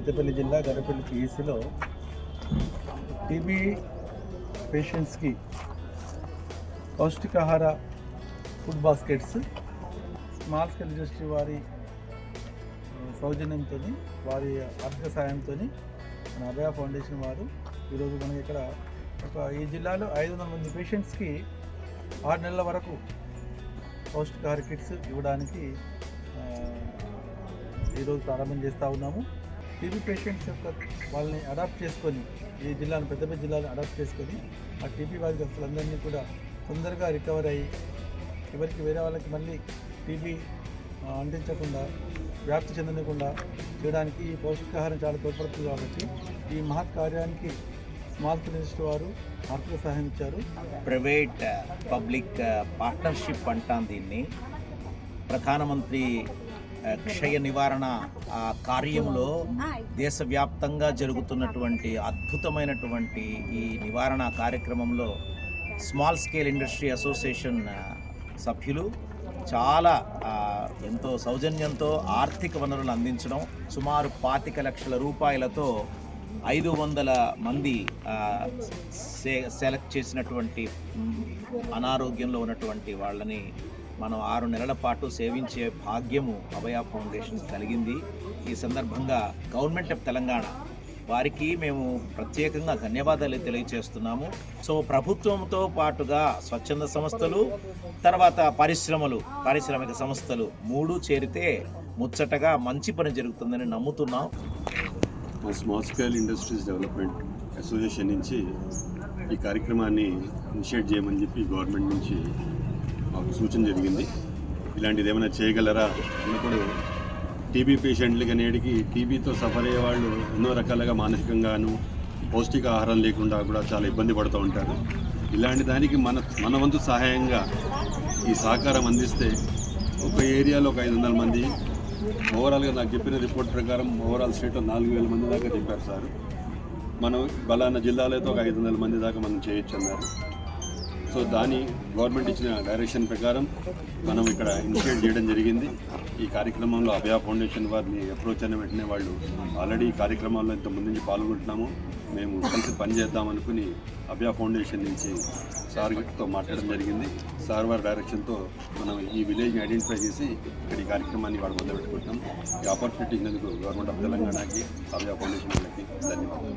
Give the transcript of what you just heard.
పెద్దపల్లి జిల్లా గరపల్లి పిఎస్సిలో టీబీ పేషెంట్స్కి పౌష్టికాహార food baskets small scale industry వారి సౌజన్యంతో, వారి ఆర్థిక సాయంతో మన అభయ ఫౌండేషన్ వారు ఈరోజు మనకి ఇక్కడ ఈ జిల్లాలో 500 మంది పేషెంట్స్కి 6 నెలల వరకు పౌష్టికాహార కిట్స్ ఇవ్వడానికి ఈరోజు ప్రారంభం చేస్తూ ఉన్నాము. టీబీ పేషెంట్స్ యొక్క వాళ్ళని అడాప్ట్ చేసుకొని, ఈ జిల్లాను పెద్దపల్లి జిల్లాను అడాప్ట్ చేసుకొని ఆ టీబీ వ్యాధిగ్రస్తులందరినీ కూడా తొందరగా రికవర్ అయ్యి ఎవరికి వేరే వాళ్ళకి మళ్ళీ టీబీ అంటించకుండా, వ్యాప్తి చెందకుండా చేయడానికి ఈ పౌష్టికాహారం చాలా తోడ్పడుతుంది. కాబట్టి ఈ మహత్ కార్యానికి స్మాల్ స్కేల్ ఇండస్ట్రీ వారు ఆర్థిక సహాయం ఇచ్చారు. ప్రైవేట్ పబ్లిక్ పార్ట్నర్షిప్ అంటాం దీన్ని. ప్రధానమంత్రి క్షయ నివారణ కార్యంలో దేశవ్యాప్తంగా జరుగుతున్నటువంటి అద్భుతమైనటువంటి ఈ నివారణ కార్యక్రమంలో స్మాల్ స్కేల్ ఇండస్ట్రీ అసోసియేషన్ సభ్యులు చాలా ఎంతో సౌజన్యంతో ఆర్థిక వనరులు అందించడం, సుమారు 25 లక్షల రూపాయలతో 500 మంది సెలెక్ట్ చేసినటువంటి అనారోగ్యంలో ఉన్నటువంటి వాళ్ళని మనం 6 నెలల పాటు సేవించే భాగ్యము అభయ ఫౌండేషన్ కలిగింది. ఈ సందర్భంగా గవర్నమెంట్ ఆఫ్ తెలంగాణ వారికి మేము ప్రత్యేకంగా ధన్యవాదాలు తెలియజేస్తున్నాము. సో ప్రభుత్వంతో పాటుగా స్వచ్ఛంద సంస్థలు, తర్వాత పారిశ్రామిక సంస్థలు 3 చేరితే ముచ్చటగా మంచి పని జరుగుతుందని నమ్ముతున్నాం. Small scale industries development association నుంచి ఈ కార్యక్రమాన్ని ఇనిషియేట్ చేయమని చెప్పి గవర్నమెంట్ నుంచి మాకు సూచన జరిగింది. ఇలాంటిది ఏమైనా చేయగలరా అన్నప్పుడు టీబీ పేషెంట్లకి అనేటికి టీబీతో సఫర్ అయ్యే వాళ్ళు ఎన్నో రకాలుగా మానసికంగాను పౌష్టికాహారం లేకుండా కూడా చాలా ఇబ్బంది పడుతూ ఉంటారు. ఇలాంటి దానికి మన వంతు సహాయంగా ఈ సహకారం అందిస్తే ఒక ఏరియాలో ఒక 500 మంది, ఓవరాల్గా నాకు చెప్పిన రిపోర్ట్ ప్రకారం ఓవరాల్ స్టేట్లో 4000 మంది దాకా చెప్పారు సార్. మనం బలానా జిల్లాలో అయితే ఒక 500 మంది దాకా మనం చేయొచ్చు అన్నారు. సో దాని గవర్నమెంట్ ఇచ్చిన డైరెక్షన్ ప్రకారం మనం ఇక్కడ ఇనిషియేట్ చేయడం జరిగింది. ఈ కార్యక్రమంలో అభయ ఫౌండేషన్ వారిని అప్రోచ్ అయిన వెంటనే వాళ్ళు ఆల్రెడీ ఈ కార్యక్రమాల్లో ఇంత ముందు నుంచి పాల్గొంటున్నాము, మేము కలిసి పనిచేద్దాం అనుకుని అభయ ఫౌండేషన్ నుంచి సార్తో మాట్లాడడం జరిగింది. సార్ వారి డైరెక్షన్తో మనం ఈ విలేజ్ని ఐడెంటిఫై చేసి ఇక్కడ ఈ కార్యక్రమాన్ని వాడు మొదలుపెట్టుకుంటున్నాం. ఈ ఆపర్చునిటీ ఇచ్చినందుకు గవర్నమెంట్ ఆఫ్ తెలంగాణకి, అభయ ఫౌండేషన్ వాళ్ళకి ధన్యవాదాలు.